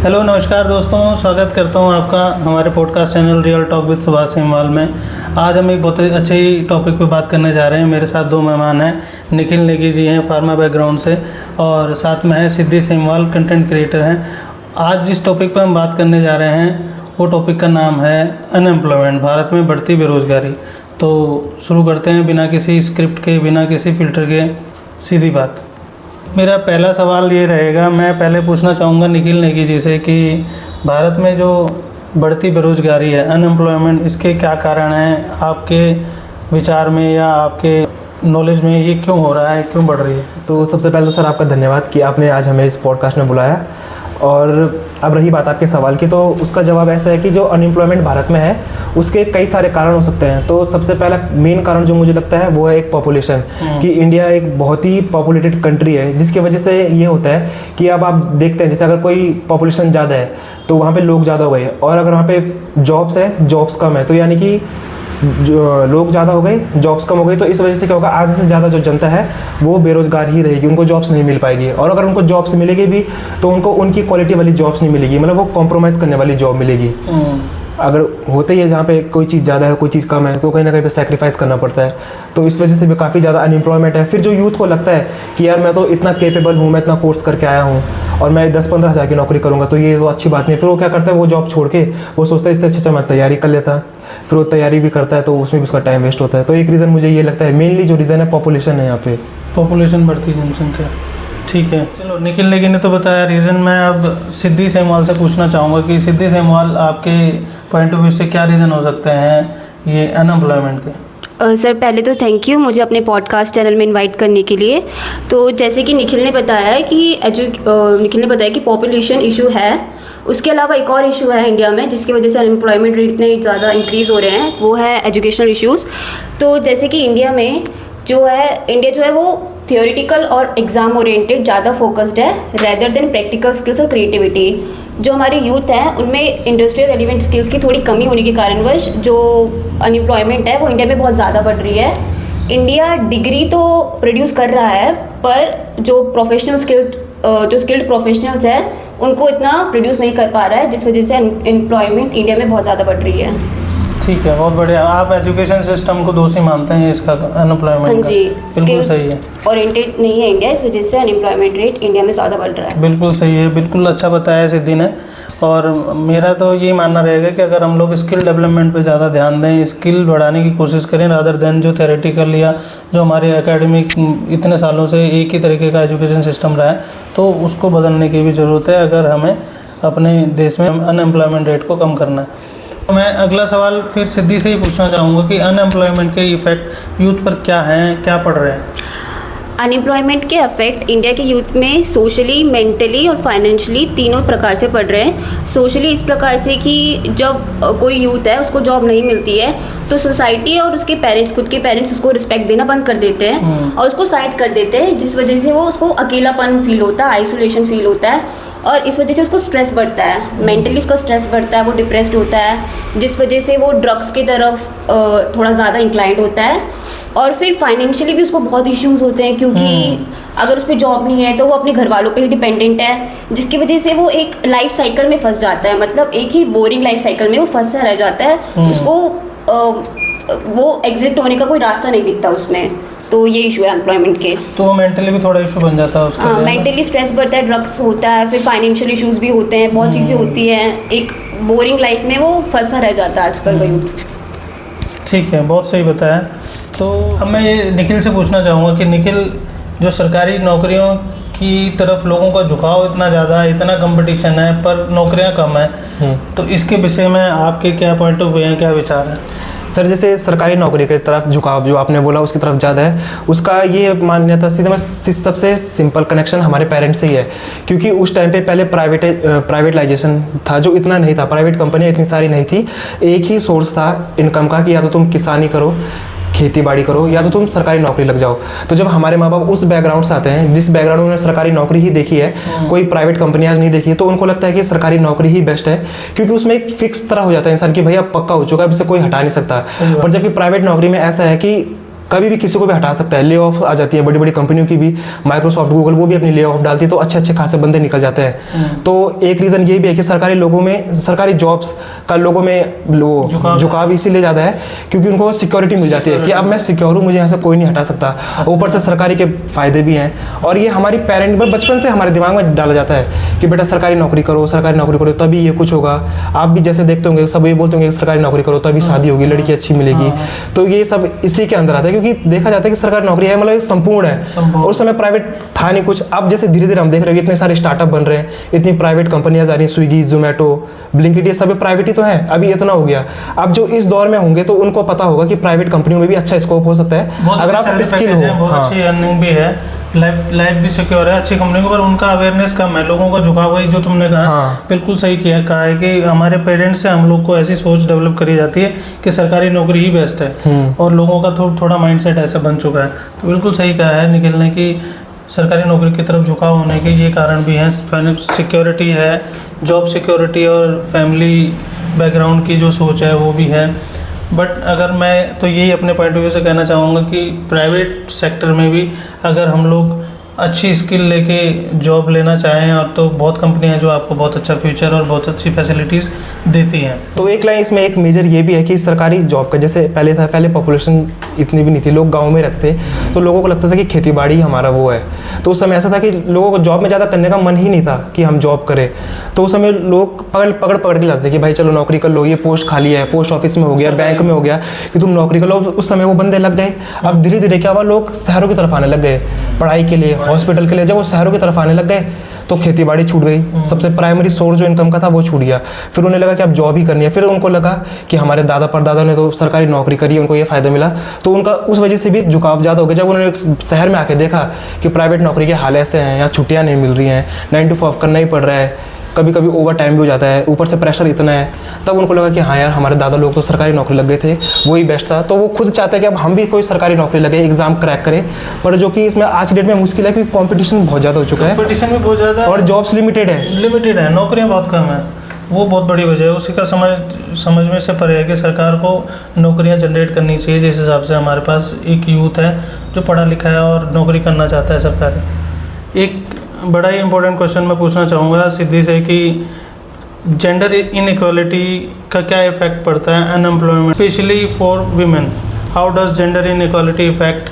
Hello नमस्कार दोस्तों, स्वागत करता हूं आपका हमारे podcast channel real talk with Subhash Semwal में। आज हम एक बहुत ही अच्छे टॉपिक पे बात करने जा रहे हैं। मेरे साथ दो मेहमान हैं, निखिल नेगी जी हैं फार्मा बैकग्राउंड से, और साथ में है सिद्धि सेमवाल, कंटेंट क्रिएटर हैं। आज जिस टॉपिक पर हम बात करने जा रहे हैं वो टॉपिक का नाम है अनएम्प्लॉयमेंट, भारत में बढ़ती बेरोज़गारी। तो शुरू करते हैं बिना किसी स्क्रिप्ट के, बिना किसी फ़िल्टर के, सीधी बात। मेरा पहला सवाल ये रहेगा, मैं पहले पूछना चाहूँगा निखिल नेगी जी से कि भारत में जो बढ़ती बेरोज़गारी है, अनएम्प्लॉयमेंट, इसके क्या कारण हैं आपके विचार में या आपके नॉलेज में? ये क्यों हो रहा है, क्यों बढ़ रही है? तो सबसे पहले तो सर आपका धन्यवाद कि आपने आज हमें इस पॉडकास्ट में बुलाया। और अब रही बात आपके सवाल की, तो उसका जवाब ऐसा है कि जो अनएम्प्लॉयमेंट भारत में है उसके कई सारे कारण हो सकते हैं। तो सबसे पहला मेन कारण जो मुझे लगता है वो है एक पॉपुलेशन, कि इंडिया एक बहुत ही पॉपुलेटेड कंट्री है, जिसकी वजह से ये होता है कि अब आप देखते हैं जैसे अगर कोई पॉपुलेशन ज़्यादा है तो वहाँ पे लोग ज़्यादा हो गए, और अगर वहाँ पे जॉब्स है, जॉब्स कम है, तो यानी कि जो लोग ज़्यादा हो गए, जॉब्स कम हो गई, तो इस वजह से क्या होगा, आधे से ज़्यादा जो जनता है वो बेरोज़गार ही रहेगी, उनको जॉब्स नहीं मिल पाएगी। और अगर उनको जॉब्स मिलेगी भी तो उनको उनकी क्वालिटी वाली जॉब्स नहीं मिलेगी, मतलब वो कॉम्प्रोमाइज़ करने वाली जॉब मिलेगी। अगर होते ही है जहाँ पे कोई चीज़ ज़्यादा है, कोई चीज़ कम है, तो कहीं ना कहीं पे सेक्रीफाइस करना पड़ता है। तो इस वजह से भी काफ़ी ज़्यादा अनएम्प्लॉयमेंट है। फिर जो यूथ को लगता है कि यार मैं तो इतना केपेबल हूँ, मैं इतना कोर्स करके आया हूँ और मैं 10-15 हज़ार की नौकरी करूँगा, तो ये तो अच्छी बात नहीं है। फिर वो क्या करता है, वो जॉब छोड़ के वो सोचता है इससे अच्छा मैं तैयारी कर लेता, फिर वो तैयारी भी करता है तो उसमें भी उसका टाइम वेस्ट होता है। तो एक रीज़न मुझे ये लगता है, मेनली जो रीज़न है पॉपुलेशन है, यहाँ पे पॉपुलेशन बढ़ती जनसंख्या। ठीक है, चलो निखिल नेगी ने तो बताया रीज़न। मैं अब सिद्धि सेमवाल से पूछना चाहूँगा कि सिद्धि सेमवाल, आपके पॉइंट ऑफ व्यू से क्या रीज़न हो सकते हैं ये अनएम्प्लॉयमेंट के? सर पहले तो थैंक यू मुझे अपने पॉडकास्ट चैनल में इनवाइट करने के लिए। तो जैसे कि निखिल ने बताया कि पॉपुलेशन इशू है, उसके अलावा एक और इशू है इंडिया में जिसकी वजह से अनएम्प्लॉयमेंट रेट इतने ज़्यादा इंक्रीज़ हो रहे हैं, वो है एजुकेशनल इश्यूज़। तो जैसे कि इंडिया जो है वो थियोरिटिकल और एग्ज़ाम ओरिएंटेड ज़्यादा फोकस्ड है रेदर देन प्रैक्टिकल स्किल्स और क्रिएटिविटी। जो हमारी यूथ है उनमें इंडस्ट्रियल रेलिवेंट स्किल्स की थोड़ी कमी होने के कारणवश जो अनएम्प्लॉयमेंट है वो इंडिया में बहुत ज़्यादा बढ़ रही है। इंडिया डिग्री तो प्रोड्यूस कर रहा है, पर जो स्किल्ड प्रोफेशनल्स हैं उनको इतना प्रोड्यूस नहीं कर पा रहा है, जिस वजह से अनएम्प्लॉयमेंट इंडिया में बहुत ज़्यादा बढ़ रही है। ठीक है, बहुत बढ़िया। आप एजुकेशन सिस्टम को दोषी मानते हैं इसका, अनएम्प्लॉयमेंट? हाँ जी, बिल्कुल सही है। ओरिएंटेड नहीं है इंडिया, इस वजह से अनएम्प्लॉयमेंट रेट इंडिया में ज़्यादा बढ़ रहा है। बिल्कुल सही है, बिल्कुल अच्छा बताया सिद्धि ने। और मेरा तो ये मानना रहेगा कि अगर हम लोग स्किल डेवलपमेंट पे ज़्यादा ध्यान दें, स्किल बढ़ाने की कोशिश करें रादर देन जो थेरेटिकल या जो हमारे एकेडमिक इतने सालों से एक ही तरीके का एजुकेशन सिस्टम रहा है, तो उसको बदलने की भी ज़रूरत है अगर हमें अपने देश में अनएम्प्लॉयमेंट रेट को कम करना है। तो मैं अगला सवाल फिर सिद्धि से ही पूछना चाहूँगा कि अनएम्प्लॉयमेंट के इफ़ेक्ट यूथ पर क्या हैं, क्या पड़ रहे हैं? अनएम्प्लॉयमेंट के इफेक्ट इंडिया के यूथ में सोशली, मेंटली और फाइनेंशियली तीनों प्रकार से पड़ रहे हैं। सोशली इस प्रकार से कि जब कोई यूथ है उसको जॉब नहीं मिलती है तो सोसाइटी और उसके पेरेंट्स, खुद के पेरेंट्स उसको रिस्पेक्ट देना बंद कर देते हैं और उसको साइड कर देते हैं, जिस वजह से वो उसको अकेलापन फील होता है, आइसोलेशन फील होता है, और इस वजह से उसको स्ट्रेस बढ़ता है, मेंटली उसका स्ट्रेस बढ़ता है, वो डिप्रेस्ड होता है, जिस वजह से वो ड्रग्स की तरफ थोड़ा ज़्यादा इंक्लाइंड होता है। और फिर फाइनेंशियली भी उसको बहुत इश्यूज़ होते हैं, क्योंकि अगर उस पर जॉब नहीं है तो वो अपने घर वालों पे ही डिपेंडेंट है, जिसकी वजह से वो एक लाइफ साइकिल में फंस जाता है, मतलब एक ही बोरिंग लाइफ साइकिल में वो फंसा रह जाता है, उसको वो एग्जिट होने का कोई रास्ता नहीं दिखता उसमें। तो ये इशू है एम्प्लॉयमेंट के। तो मेंटली भी थोड़ा इशू बन जाता है उसका? हाँ, मेंटली स्ट्रेस बढ़ता है, ड्रग्स होता है, फिर फाइनेंशियल इश्यूज भी होते हैं, बहुत चीज़ें होती हैं, एक बोरिंग लाइफ में वो फंसा रह जाता है आजकल का यूथ। ठीक है, बहुत सही बताया। तो अब मैं ये निखिल से पूछना चाहूँगा कि निखिल, जो सरकारी नौकरियों की तरफ लोगों का झुकाव इतना ज़्यादा है, इतना कंपटीशन है, पर नौकरियाँ कम हैं, तो इसके विषय में आपके क्या पॉइंट ऑफ व्यू हैं, क्या विचार है? सर जैसे सरकारी नौकरी की तरफ झुकाव जो आपने बोला उसकी तरफ ज़्यादा है, उसका ये मान्यता सबसे सिंपल कनेक्शन हमारे पेरेंट्स से ही है, क्योंकि उस टाइम पे पहले प्राइवेटाइजेशन था जो इतना नहीं था, प्राइवेट कंपनियाँ इतनी सारी नहीं थी, एक ही सोर्स था इनकम का कि या तो तुम किसानी करो, खेती बाड़ी करो, या तो तुम सरकारी नौकरी लग जाओ। तो जब हमारे माँ बाप उस बैकग्राउंड से आते हैं जिस बैकग्राउंड में सरकारी नौकरी ही देखी है, कोई प्राइवेट कंपनियां नहीं देखी, तो उनको लगता है कि सरकारी नौकरी ही बेस्ट है, क्योंकि उसमें एक फिक्स तरह हो जाता है इंसान की भैया पक्का हो चुका है, अब इसे कोई हटा नहीं सकता। पर जबकि प्राइवेट नौकरी में ऐसा है कि कभी भी किसी को भी हटा सकता है, ले ऑफ आ जाती है बड़ी बड़ी कंपनियों की भी, माइक्रोसॉफ्ट गूगल वो भी अपनी ले ऑफ डालती है, तो अच्छे अच्छे खासे बंदे निकल जाते हैं। तो एक रीज़न ये भी है कि सरकारी जॉब्स का लोगों में वो झुकाव इसीलिए ज़्यादा है क्योंकि उनको सिक्योरिटी मिल जाती है कि अब मैं सिक्योर हूँ, मुझे यहाँ से कोई नहीं हटा सकता। ऊपर से सरकारी के फ़ायदे भी हैं, और ये हमारी पेरेंट बचपन से हमारे दिमाग में डाला जाता है कि बेटा सरकारी नौकरी करो तभी ये कुछ होगा। आप भी जैसे देखते होंगे सब ये बोलते होंगे कि सरकारी नौकरी करो तभी शादी होगी, लड़की अच्छी मिलेगी। तो ये सब इसी के अंदर आता है क्योंकि देखा जाता है कि सरकारी नौकरी है मतलब एक संपूर्ण है, और उस समय प्राइवेट था नहीं कुछ। अब जैसे धीरे धीरे हम देख रहे हैं इतने सारे स्टार्टअप बन रहे हैं, इतनी प्राइवेट कंपनियां जा रही हैं, स्विगी, जोमेटो, ब्लिंकिट, ये सब प्राइवेट ही तो है। अभी इतना हो गया, अब जो इस दौर में होंगे तो उनको पता होगा कि प्राइवेट कंपनियों में भी अच्छा स्कोप हो सकता है अगर आप स्किल हो। बहुत अच्छी अर्निंग भी है, लाइफ भी सिक्योर है अच्छी कंपनी के ऊपर। उनका अवेयरनेस कम है, लोगों का झुकाव वही जो तुमने कहा बिल्कुल सही कहा है कि हमारे पेरेंट्स से हम लोग को ऐसी सोच डेवलप करी जाती है कि सरकारी नौकरी ही बेस्ट है, और लोगों का थोड़ा माइंडसेट ऐसा बन चुका है। तो बिल्कुल सही कहा है निखिल ने कि सरकारी नौकरी की तरफ झुकाव होने के ये कारण भी हैं, सिक्योरिटी है, जॉब सिक्योरिटी, और फैमिली बैकग्राउंड की जो सोच है वो भी है। बट अगर मैं तो यही अपने पॉइंट ऑफ व्यू से कहना चाहूँगा कि प्राइवेट सेक्टर में भी अगर हम लोग अच्छी स्किल लेके जॉब लेना चाहें और तो बहुत कंपनियां जो आपको बहुत अच्छा फ्यूचर और बहुत अच्छी फैसिलिटीज़ देती हैं। तो एक लाइन इसमें एक मेजर ये भी है कि सरकारी जॉब का जैसे पहले पॉपुलेशन इतनी भी नहीं थी, लोग गांव में रहते थे, तो लोगों को लगता था कि खेती बाड़ी हमारा वो है। तो उस समय ऐसा था कि लोगों को जॉब में ज़्यादा करने का मन ही नहीं था कि हम जॉब करें। तो उस समय लोग पकड़ के लाते थे कि भाई चलो नौकरी कर लो, ये पोस्ट खाली है, पोस्ट ऑफिस में हो गया, बैंक में हो गया, कि तुम नौकरी कर लो। उस समय वो बंदे लग गए। अब धीरे धीरे क्या हुआ, लोग शहरों की तरफ आने लग गए पढ़ाई के लिए, हॉस्पिटल के लिए। जब वो शहरों की तरफ आने लग गए तो खेती बाड़ी छूट गई, सबसे प्राइमरी सोर्स जो इनकम का था वो छूट गया। फिर उन्हें लगा कि अब जॉब ही करनी है। फिर उनको लगा कि हमारे दादा परदादा ने तो सरकारी नौकरी करी है, उनको ये फ़ायदा मिला, तो उनका उस वजह से भी झुकाव ज़्यादा हो गया। जब उन्होंने शहर में आके देखा कि प्राइवेट नौकरी के हाल ऐसे हैं, यहाँ छुट्टियाँ नहीं मिल रही हैं, 9 to 5 करना ही पड़ रहा है, कभी कभी ओवर टाइम भी हो जाता है, ऊपर से प्रेशर इतना है, तब उनको लगा कि हाँ यार हमारे दादा लोग तो सरकारी नौकरी लग गए थे, वही बेस्ट था। तो वो खुद चाहते हैं कि अब हम भी कोई सरकारी नौकरी लगे, एग्जाम क्रैक करें। पर जो कि इसमें आज की डेट में मुश्किल है क्योंकि कंपटीशन बहुत ज़्यादा हो चुका है, कंपटीशन भी बहुत ज़्यादा और जॉब्स लिमिटेड है, नौकरियाँ बहुत कम है। वो बहुत बड़ी वजह है, उसी का समझ में से परे है कि सरकार को नौकरियां जनरेट करनी चाहिए। जिस हिसाब से हमारे पास एक यूथ है जो पढ़ा लिखा है और नौकरी करना चाहता है सरकारी। एक बड़ा ही इंपॉर्टेंट क्वेश्चन मैं पूछना चाहूँगा सिद्धि से कि जेंडर इनइक्वालिटी का क्या इफेक्ट पड़ता है unemployment, specially for women. How does gender inequality effect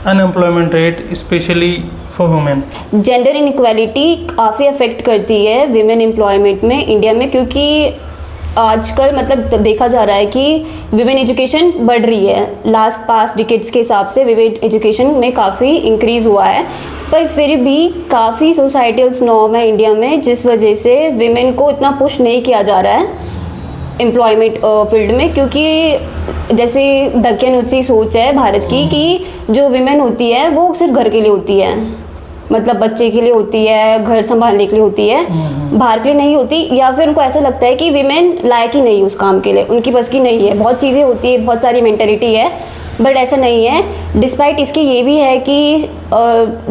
unemployment rate specially for women? Gender inequality काफ़ी अफेक्ट करती है विमेन एम्प्लॉयमेंट में इंडिया में, क्योंकि आजकल मतलब देखा जा रहा है कि विमेन एजुकेशन बढ़ रही है। पास्ट डिकेड्स के हिसाब से विमेन एजुकेशन में काफ़ी इंक्रीज़ हुआ है, पर फिर भी काफ़ी सोसाइटल नॉर्म है इंडिया में जिस वजह से विमेन को इतना पुश नहीं किया जा रहा है एम्प्लॉयमेंट फील्ड में। क्योंकि जैसे दक्कन सोच है भारत की कि जो विमेन होती है वो सिर्फ घर के लिए होती है, मतलब बच्चे के लिए होती है, घर संभालने के लिए होती है, बाहर के लिए नहीं होती। या फिर उनको ऐसा लगता है कि विमेन लायक ही नहीं उस काम के लिए, उनकी बस की नहीं है। बहुत चीज़ें होती है, बहुत सारी मेंटेलिटी है, बट ऐसा नहीं है। डिस्पाइट इसके ये भी है कि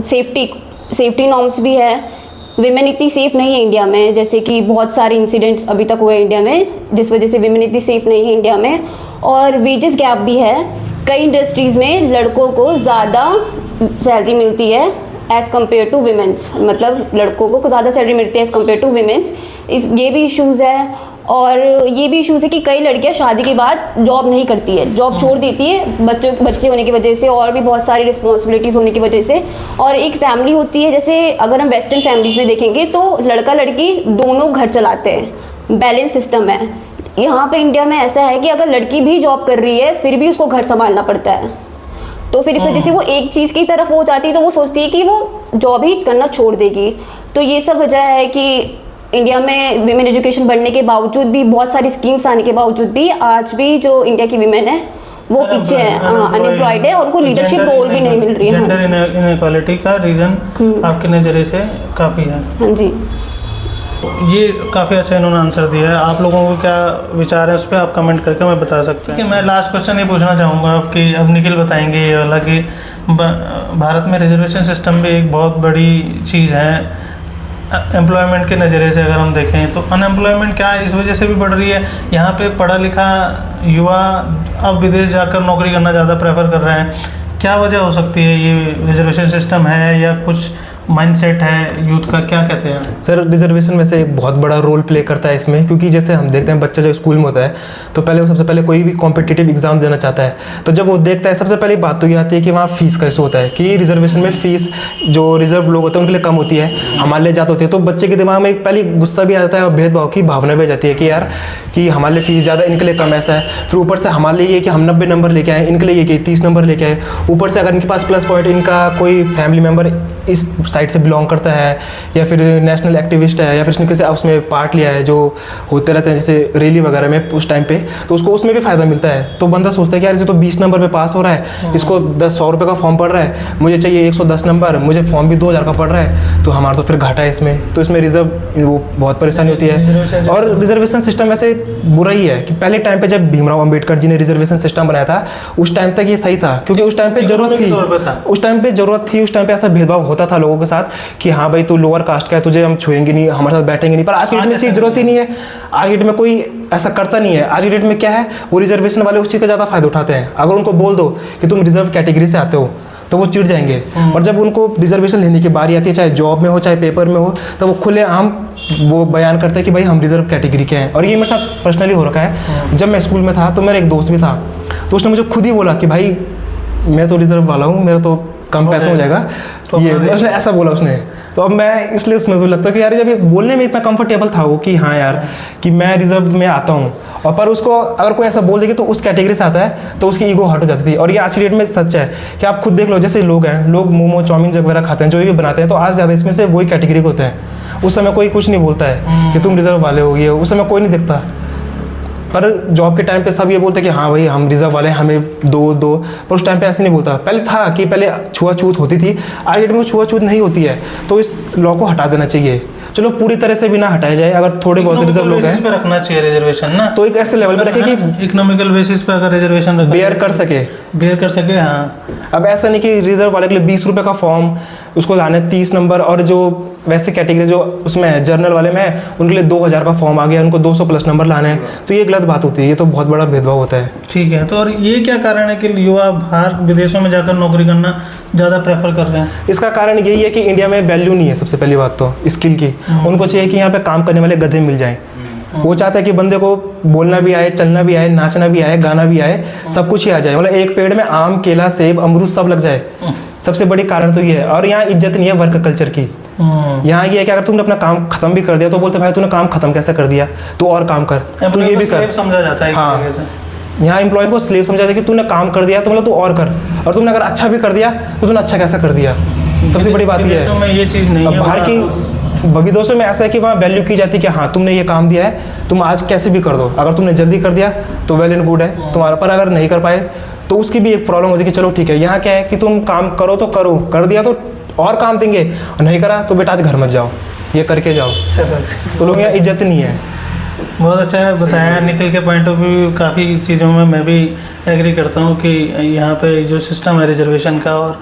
सेफ्टी नॉर्म्स भी है। विमेन इतनी सेफ़ नहीं है इंडिया में, जैसे कि बहुत सारे इंसिडेंट्स अभी तक हुए इंडिया में जिस वजह से विमेन इतनी सेफ़ नहीं है इंडिया में। और वेजेस गैप भी है, कई इंडस्ट्रीज़ में लड़कों को ज़्यादा सैलरी मिलती है एज़ कम्पेयर टू वीमेंस, मतलब लड़कों को ज़्यादा सैलरी मिलती है एज़ कम्पेयर टू वीमेंस। ये भी इश्यूज़ है। और ये भी इश्यूज़ है कि कई लड़कियां शादी के बाद जॉब नहीं करती है, जॉब छोड़ देती है बच्चे होने की वजह से, और भी बहुत सारी रिस्पॉन्सिबिलिटीज़ होने की वजह से। और एक फैमिली होती है, जैसे अगर हम वेस्टर्न फैमिलीज़ में देखेंगे तो लड़का लड़की दोनों घर चलाते हैं, बैलेंस सिस्टम है। यहाँ पे इंडिया में ऐसा है कि अगर लड़की भी जॉब कर रही है फिर भी उसको घर संभालना पड़ता है। तो फिर इस वजह से वो एक चीज़ की तरफ हो जाती है, तो वो सोचती है कि वो जॉब ही करना छोड़ देगी। तो ये सब वजह है कि इंडिया में विमेन एजुकेशन बढ़ने के बावजूद भी, बहुत सारी स्कीम्स आने के बावजूद भी, आज भी जो इंडिया की विमेन है वो पीछे है, अनएम्प्लॉयड है, और उनको लीडरशिप रोल भी नहीं मिल रही है। जेंडर इनइक्वालिटी का रीज़न आपके नज़रिए से काफ़ी है। हाँ जी, ये काफ़ी अच्छा इन्होंने आंसर दिया है। आप लोगों को क्या विचार है उस पर आप कमेंट करके मैं बता सकते हैं। मैं लास्ट क्वेश्चन ये पूछना चाहूँगा कि अब निखिल बताएंगे ये वाला कि भारत में रिजर्वेशन सिस्टम भी एक बहुत बड़ी चीज़ है। एम्प्लॉयमेंट के नज़रिए से अगर हम देखें तो अनएम्प्लॉयमेंट क्या इस वजह से भी बढ़ रही है, यहाँ पे पढ़ा लिखा युवा अब विदेश जाकर नौकरी करना ज़्यादा प्रेफर कर रहे हैं, क्या वजह हो सकती है? ये रिजर्वेशन सिस्टम है या कुछ माइंडसेट है यूथ का, क्या कहते हैं? सर रिजर्वेशन में से एक बहुत बड़ा रोल प्ले करता है इसमें, क्योंकि जैसे हम देखते हैं बच्चा जब स्कूल में होता है तो पहले वो सबसे पहले कोई भी कॉम्पिटिटिव एग्जाम देना चाहता है, तो जब वो देखता है सबसे पहली बात तो ये आती है कि वहाँ फीस कैसे होता है, कि रिजर्वेशन में फीस जो रिजर्व लोग होते हैं उनके लिए कम होती है, हमारे लिए ज़्यादा होती है। तो बच्चे के दिमाग में एक पहले गुस्सा भी आता है और भेदभाव की भावना भी आ जाती है कि यार कि हमारे लिए फीस ज़्यादा, इनके लिए कम, ऐसा है। फिर ऊपर से हमारे लिए ये कि हम 90 नंबर लेके आए, इनके लिए ये कि 30 नंबर लेके आए। ऊपर से अगर इनके पास प्लस पॉइंट, इनका कोई फैमिली मेम्बर इस साइड से बिलोंग करता है या फिर नेशनल एक्टिविस्ट है या फिर इसने किसी उसमें पार्ट लिया है जो होते रहते हैं जैसे रैली वगैरह में उस टाइम पे, तो उसको उसमें भी फ़ायदा मिलता है। तो बंदा सोचता है कि यार ये तो 20 नंबर पे पास हो रहा है, इसको 100 रुपये का फॉर्म पड़ रहा है, मुझे चाहिए 110 नंबर, मुझे फॉर्म भी 2000 का पड़ रहा है, तो हमारा तो फिर घाटा है इसमें। तो इसमें रिजर्व वो बहुत परेशानी होती है। और रिजर्वेशन सिस्टम वैसे बुरा ही है कि पहले टाइम पे जब भीमराव अम्बेडकर जी ने रिजर्वेशन सिस्टम बनाया था उस टाइम तक ये सही था, क्योंकि उस टाइम पे ज़रूरत थी, उस टाइम पे ज़रूरत थी, उस टाइम पे ऐसा भेदभाव होता था लोगों के साथ कि हाँ भाई तू लोअर कास्ट का है, तुझे हम छुएंगे नहीं, हमारे साथ बैठेंगे नहीं। पर आज की डेट में इस चीज़ जरूरत ही नहीं है, आज की डेट में कोई ऐसा करता नहीं है। आज की डेट में क्या है, वो रिजर्वेशन वाले उस चीज़ का ज़्यादा फायदा उठाते हैं। अगर उनको बोल दो कि तुम रिजर्व कैटेगरी से आते हो तो वो चिढ़ जाएंगे, और जब उनको रिजर्वेशन लेने की बारी आती है, चाहे जॉब में हो चाहे पेपर में हो, तो वो खुलेआम वो बयान करते हैं कि भाई हम रिजर्व कैटेगरी के हैं। और ये मेरे साथ पर्सनली हो रखा है। जब मैं स्कूल में था तो मेरा एक दोस्त भी था, तो उसने मुझे खुद ही बोला कि भाई मैं तो रिजर्व वाला हूँ, मेरा तो कम पैसा हो जाएगा, तो ये उसने ऐसा बोला उसने। तो अब मैं इसलिए उसमें भी लगता है कि यार जब ये बोलने में इतना कंफर्टेबल था वो कि हाँ यार कि मैं रिजर्व में आता हूँ, और पर उसको अगर कोई ऐसा बोल देगी तो उस कैटेगरी से आता है तो उसकी ईगो हट हो जाती थी। और ये आज की डेट में सच है कि आप खुद देख लो, जैसे लोग हैं, लोग मोमो चाउमीन वगैरह खाते हैं, जो भी बनाते हैं, तो आज ज़्यादा इसमें से वही कैटेगरी के होते हैं। उस समय कोई कुछ नहीं बोलता है कि तुम रिजर्व वाले हो, ये उस समय कोई नहीं दिखता। पर जॉब के टाइम पे सब ये बोलते हैं कि हाँ भाई हम रिजर्व वाले हैं, हमें दो, पर उस टाइम पे ऐसे नहीं बोलता। पहले था कि पहले छुआछूत होती थी, आज डेट में छुआछूत नहीं होती है, तो इस लॉ को हटा देना चाहिए। चलो पूरी तरह से भी ना हटाया जाए, अगर थोड़े बहुत रिजर्व लोग हैं पे रखना चाहिए रिजर्वेशन ना, तो एक ऐसे लेवल पे रखे कि इकोनॉमिकल बेसिस पे अगर रिजर्वेशन बेयर कर सके। हाँ। अब ऐसा नहीं कि रिजर्व वाले के लिए 20 रुपये का फॉर्म उसको लाने 30 नंबर, और जो वैसे कैटेगरी जो उसमें है जर्नल वाले में है उनके लिए 2000 का फॉर्म आ गया, उनको 200 प्लस नंबर लाने हैं, तो ये गलत बात होती है। ये तो बहुत बड़ा भेदभाव होता है। ठीक है, तो और ये क्या कारण है कि युवा बाहर विदेशों में जाकर नौकरी करना ज़्यादा प्रेफर कर रहे हैं? इसका कारण यही है कि इंडिया में वैल्यू नहीं है सबसे पहली बात तो स्किल की। उनको चाहिए कि यहाँ पे काम करने वाले गधे मिल जाएं। वो चाहता है कि बंदे को बोलना भी आए, चलना भी आए, नाचना भी आए, गाना भी आए, सब कुछ ही आ जाए, मतलब एक पेड़ में आम, केला, सेब, अमरूद सब लग जाए। सबसे बड़ी कारण तो ये है। और यहाँ इज्जत नहीं है वर्क कल्चर की। यहाँ ये है कि अगर तुमने अपना काम खत्म भी कर दिया तो बोलते भाई तूने काम खत्म कैसे कर दिया, तू और काम कर, तू ये भी कर, समझा जाता है। हाँ, यहाँ एम्प्लॉय को स्लेव समझा जाता है कि तूने काम कर दिया तो मतलब तू और कर, और तुमने अगर अच्छा भी कर दिया तो तूने अच्छा कैसा कर दिया। सबसे बड़ी बात ये है, ये चीज़ नहीं है। बाहर की विदेशों में ऐसा है कि वहाँ वैल्यू की जाती है कि हाँ तुमने ये काम दिया है, तुम आज कैसे भी कर दो, अगर तुमने जल्दी कर दिया तो वेल एंड गुड है तुम्हारा, पर अगर नहीं कर पाए तो उसकी भी एक प्रॉब्लम होती है कि चलो ठीक है। यहाँ क्या है कि तुम काम करो तो करो, कर दिया तो और काम देंगे, और नहीं करा तो बेटा आज घर मत जाओ, ये करके जाओ। तो लोग यहाँ इज्जत नहीं है। बहुत अच्छा बताया निखिल के पॉइंट ऑफ व्यू। काफ़ी चीज़ों में मैं भी एग्री करता हूँ कि यहाँ पे जो सिस्टम है रिजर्वेशन का, और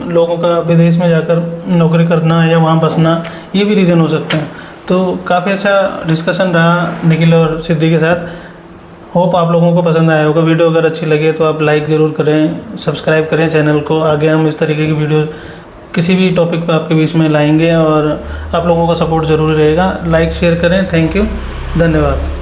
लोगों का विदेश में जाकर नौकरी करना या वहाँ बसना, ये भी रीज़न हो सकते हैं। तो काफ़ी अच्छा डिस्कशन रहा निखिल और सिद्धि के साथ। होप आप लोगों को पसंद आया होगा। वीडियो अगर अच्छी लगे तो आप लाइक ज़रूर करें, सब्सक्राइब करें चैनल को। आगे हम इस तरीके की वीडियो किसी भी टॉपिक पर आपके बीच में लाएंगे, और आप लोगों का सपोर्ट ज़रूर रहेगा। लाइक शेयर करें। थैंक यू, धन्यवाद।